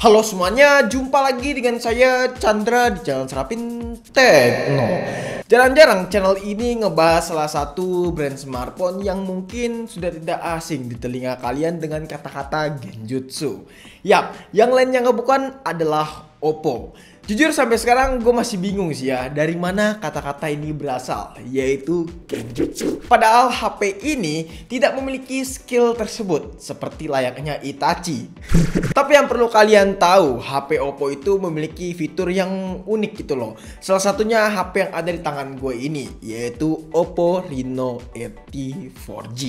Halo semuanya, jumpa lagi dengan saya Chandra di channel Serapin Tekno. Jarang-jarang channel ini ngebahas salah satu brand smartphone yang mungkin sudah tidak asing di telinga kalian dengan kata-kata Genjutsu. Yap, yang lainnya bukan adalah Oppo. Jujur sampai sekarang gue masih bingung sih ya dari mana kata-kata ini berasal, yaitu Genjutsu. Padahal HP ini tidak memiliki skill tersebut seperti layaknya Itachi. Tapi yang perlu kalian tahu, HP Oppo itu memiliki fitur yang unik gitu loh. Salah satunya HP yang ada di tangan gue ini, yaitu Oppo Reno 80 4G.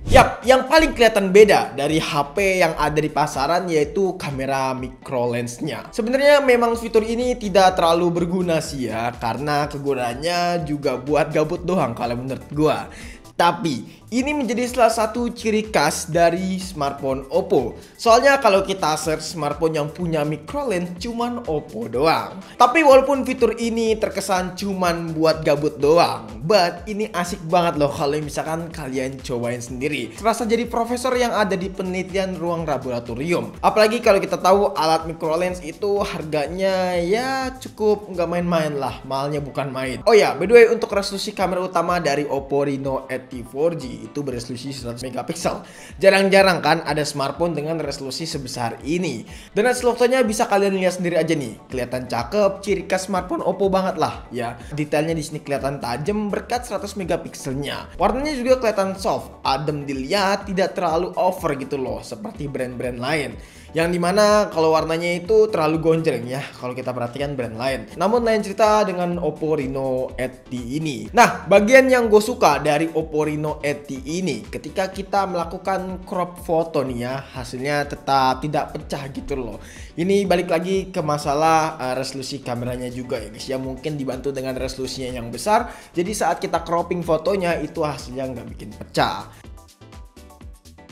Yap, yang paling kelihatan beda dari HP yang ada di pasaran yaitu kamera micro lensnya. Sebenarnya memang fitur ini tidak terlalu berguna sih ya, karena kegunaannya juga buat gabut doang kalau menurut gua. Tapi ini menjadi salah satu ciri khas dari smartphone Oppo. Soalnya kalau kita search smartphone yang punya micro lens cuman Oppo doang. Tapi walaupun fitur ini terkesan cuman buat gabut doang, but ini asik banget loh kalau misalkan kalian cobain sendiri. Serasa jadi profesor yang ada di penelitian ruang laboratorium. Apalagi kalau kita tahu alat micro lens itu harganya ya cukup nggak main-main lah, mahalnya bukan main. Oh ya, by the way, untuk resolusi kamera utama dari Oppo Reno 80 4G itu beresolusi 100 megapiksel. Jarang-jarang kan ada smartphone dengan resolusi sebesar ini. Dan hasil fotonya bisa kalian lihat sendiri aja nih. Kelihatan cakep, ciri khas smartphone Oppo banget lah ya. Detailnya di sini kelihatan tajam berkat 100 megapikselnya. Warnanya juga kelihatan soft, adem dilihat, tidak terlalu over gitu loh seperti brand-brand lain. Yang dimana kalau warnanya itu terlalu gonjreng ya kalau kita perhatikan brand lain. Namun lain cerita dengan Oppo Reno 80 ini. Nah, bagian yang gue suka dari Oppo Reno 80 ini, ketika kita melakukan crop foto nih ya, hasilnya tetap tidak pecah gitu loh. Ini balik lagi ke masalah resolusi kameranya juga ya guys ya. Mungkin dibantu dengan resolusinya yang besar, jadi saat kita cropping fotonya itu hasilnya nggak bikin pecah.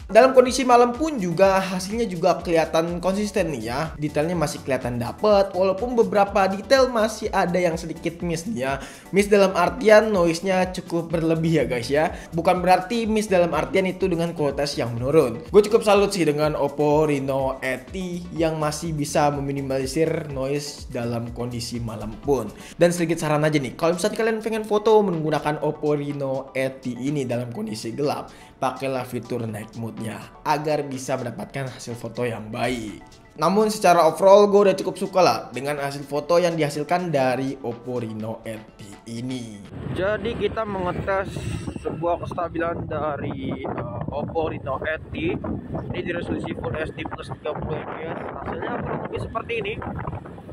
Dalam kondisi malam pun juga hasilnya juga kelihatan konsisten nih ya. Detailnya masih kelihatan dapet, walaupun beberapa detail masih ada yang sedikit miss nih ya. Miss dalam artian noise-nya cukup berlebih ya guys ya. Bukan berarti miss dalam artian itu dengan kualitas yang menurun. Gue cukup salut sih dengan Oppo Reno 80 yang masih bisa meminimalisir noise dalam kondisi malam pun. Dan sedikit saran aja nih, kalau misalnya kalian pengen foto menggunakan Oppo Reno 80 ini dalam kondisi gelap, pakailah fitur night mode-nya agar bisa mendapatkan hasil foto yang baik. Namun secara overall gue udah cukup suka lah dengan hasil foto yang dihasilkan dari Oppo Reno 80 ini. Jadi kita mengetes sebuah kestabilan dari Oppo Reno 80 ini di resolusi Full HD plus 30 fps. Hasilnya kurang lebih seperti ini.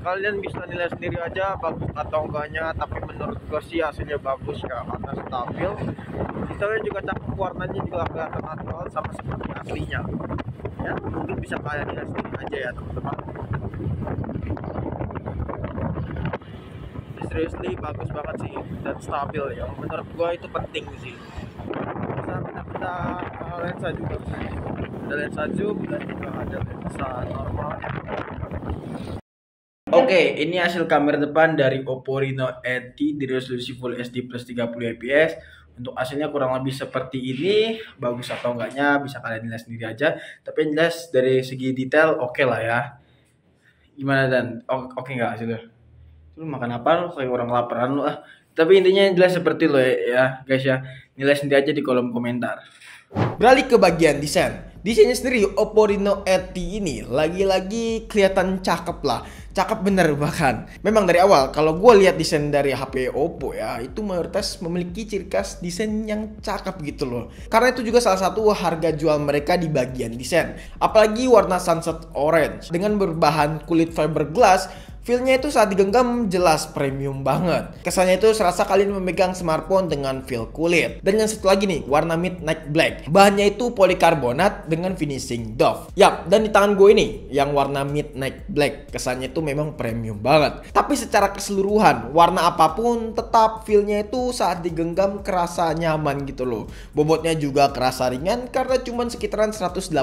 Kalian bisa nilai sendiri aja bagus atau enggaknya, tapi menurut gue sih hasilnya bagus ya karena stabil. Detailnya juga cakep, warnanya juga kelihatan natural sama seperti aslinya. Ya mungkin bisa kalian nilai sendiri aja ya teman-teman. Seriously bagus banget sih dan stabil ya. Menurut gue itu penting sih. Bisa kita lensa juga, ada lensa zoom dan juga ada lensa normal. Oke, ini hasil kamera depan dari Oppo Reno 80 di resolusi Full HD plus 30 fps. Untuk hasilnya kurang lebih seperti ini. Bagus atau enggaknya bisa kalian nilai sendiri aja. Tapi yang jelas dari segi detail oke lah ya. Gimana Dan? Oke nggak hasilnya? Lu makan apa lu? Kayak orang kelaparan lu ah. Tapi intinya yang jelas seperti lo ya guys ya. Nilai sendiri aja di kolom komentar. Beralih ke bagian desain. Desainnya sendiri Oppo Reno 80 ini lagi-lagi kelihatan cakep lah. Cakep bener bahkan. Memang dari awal kalau gue lihat desain dari HP Oppo ya, itu mayoritas memiliki ciri khas desain yang cakep gitu loh. Karena itu juga salah satu harga jual mereka di bagian desain. Apalagi warna sunset orange dengan berbahan kulit fiberglass. Feel-nya itu saat digenggam jelas premium banget. Kesannya itu serasa kalian memegang smartphone dengan feel kulit. Dan yang satu lagi nih, warna midnight black. Bahannya itu polikarbonat dengan finishing doff. Yap, dan di tangan gue ini yang warna midnight black. Kesannya itu memang premium banget. Tapi secara keseluruhan, warna apapun tetap feel-nya itu saat digenggam kerasa nyaman gitu loh. Bobotnya juga kerasa ringan karena cuma sekitaran 180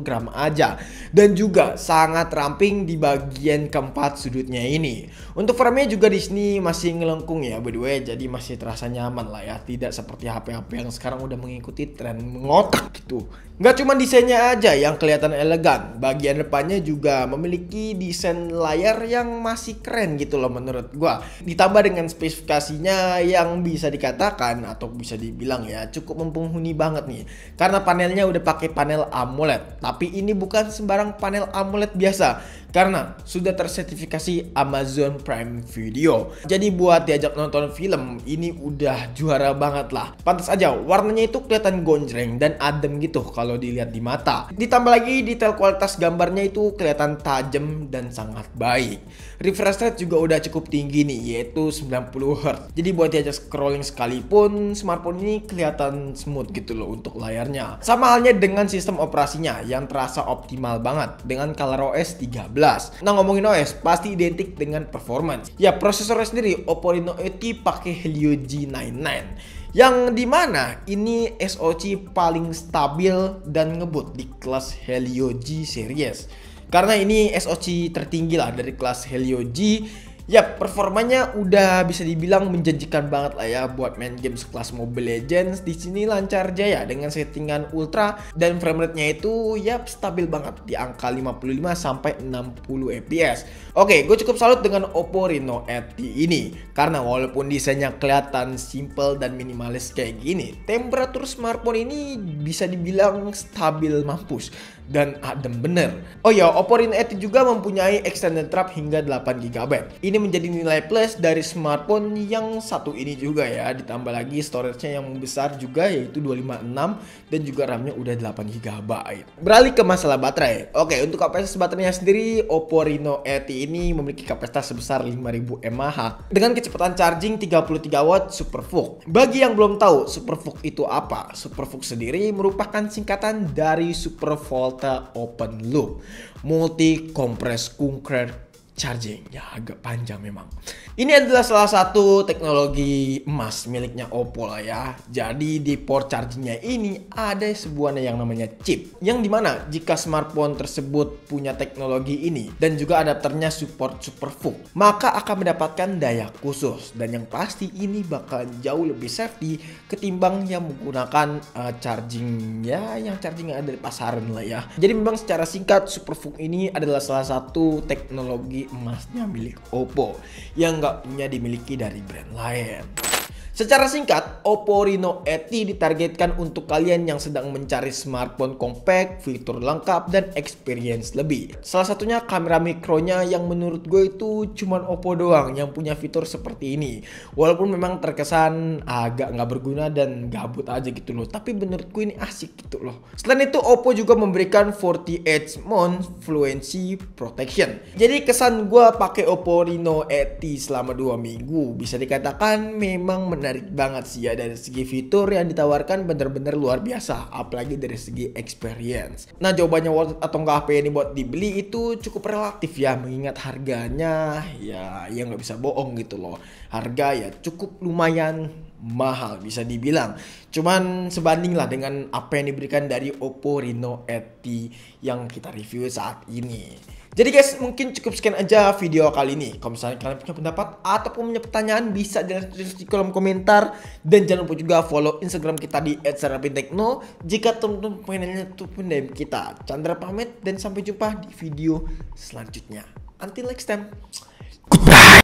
gram aja. Dan juga sangat ramping di bagian keempat sudut ini. Untuk framenya juga di sini masih ngelengkung ya by the way, jadi masih terasa nyaman lah ya, tidak seperti HP-HP yang sekarang udah mengikuti tren mengotak gitu. Nggak cuma desainnya aja yang kelihatan elegan, bagian depannya juga memiliki desain layar yang masih keren gitu loh menurut gua. Ditambah dengan spesifikasinya yang bisa dikatakan atau bisa dibilang ya cukup mumpuni banget nih. Karena panelnya udah pakai panel AMOLED, tapi ini bukan sembarang panel AMOLED biasa. Karena sudah tersertifikasi Amazon Prime Video. Jadi buat diajak nonton film ini udah juara banget lah. Pantas aja warnanya itu kelihatan gonjreng dan adem gitu kalau dilihat di mata. Ditambah lagi detail kualitas gambarnya itu kelihatan tajam dan sangat baik. Refresh rate juga udah cukup tinggi nih, yaitu 90Hz. Jadi buat diajak scrolling sekalipun, smartphone ini kelihatan smooth gitu loh untuk layarnya. Sama halnya dengan sistem operasinya yang terasa optimal banget dengan ColorOS 13. Nah, ngomongin OS pasti identik dengan performance. Ya, prosesornya sendiri Oppo Reno 80 pakai Helio G99. Yang dimana ini SoC paling stabil dan ngebut di kelas Helio G series. Karena ini SoC tertinggi lah dari kelas Helio G. Ya, performanya udah bisa dibilang menjanjikan banget lah ya buat main game sekelas Mobile Legends. Di sini lancar jaya dengan settingan ultra dan frame rate-nya itu ya stabil banget di angka 55 sampai 60 fps. Oke, gue cukup salut dengan Oppo Reno 80 ini karena walaupun desainnya kelihatan simple dan minimalis kayak gini, temperatur smartphone ini bisa dibilang stabil mampus dan adem bener. Oh ya, Oppo Reno 80 juga mempunyai extended RAM hingga 8GB. Ini menjadi nilai plus dari smartphone yang satu ini juga ya. Ditambah lagi storage-nya yang besar juga yaitu 256 dan juga RAM-nya udah 8GB. Beralih ke masalah baterai. Oke, untuk kapasitas baterainya sendiri Oppo Reno 80 ini memiliki kapasitas sebesar 5000 mAh dengan kecepatan charging 33 watt SuperVOOC. Bagi yang belum tahu SuperVOOC itu apa? SuperVOOC sendiri merupakan singkatan dari Super Volta Open Loop Multi Compressed Concurrent Charging. Ya, agak panjang memang. Ini adalah salah satu teknologi emas miliknya Oppo lah ya. Jadi di port chargingnya ini ada sebuah yang namanya chip, yang dimana jika smartphone tersebut punya teknologi ini dan juga adapternya support SuperVOOC, maka akan mendapatkan daya khusus. Dan yang pasti ini bakal jauh lebih safety ketimbang yang menggunakan charging ya, yang charging ada di pasaran lah ya. Jadi memang secara singkat SuperVOOC ini adalah salah satu teknologi emasnya milik Oppo yang nggak punya dimiliki dari brand lain. Secara singkat, Oppo Reno 80 ditargetkan untuk kalian yang sedang mencari smartphone compact, fitur lengkap, dan experience lebih. Salah satunya kamera mikronya yang menurut gue itu cuman Oppo doang yang punya fitur seperti ini. Walaupun memang terkesan agak nggak berguna dan gabut aja gitu loh, tapi menurut gue ini asik gitu loh. Selain itu, Oppo juga memberikan 48 mount fluency protection. Jadi kesan gue pakai Oppo Reno 80 selama 2 minggu bisa dikatakan memang menarik banget sih ya. Dari segi fitur yang ditawarkan bener-bener luar biasa, apalagi dari segi experience. Nah, jawabannya worth it atau enggak HP ini buat dibeli itu cukup relatif ya, mengingat harganya ya nggak bisa bohong gitu loh. Harga ya cukup lumayan mahal bisa dibilang. Cuman sebanding lah dengan apa yang diberikan dari Oppo Reno 80 yang kita review saat ini. Jadi guys, mungkin cukup sekian aja video kali ini. Kalau misalnya kalian punya pendapat ataupun punya pertanyaan, bisa tulis di kolom komentar. Dan jangan lupa juga follow Instagram kita di @serapintekno. Jika teman-teman pengennya tuh pendem kita. Chandra pamit dan sampai jumpa di video selanjutnya. Until next time. Goodbye.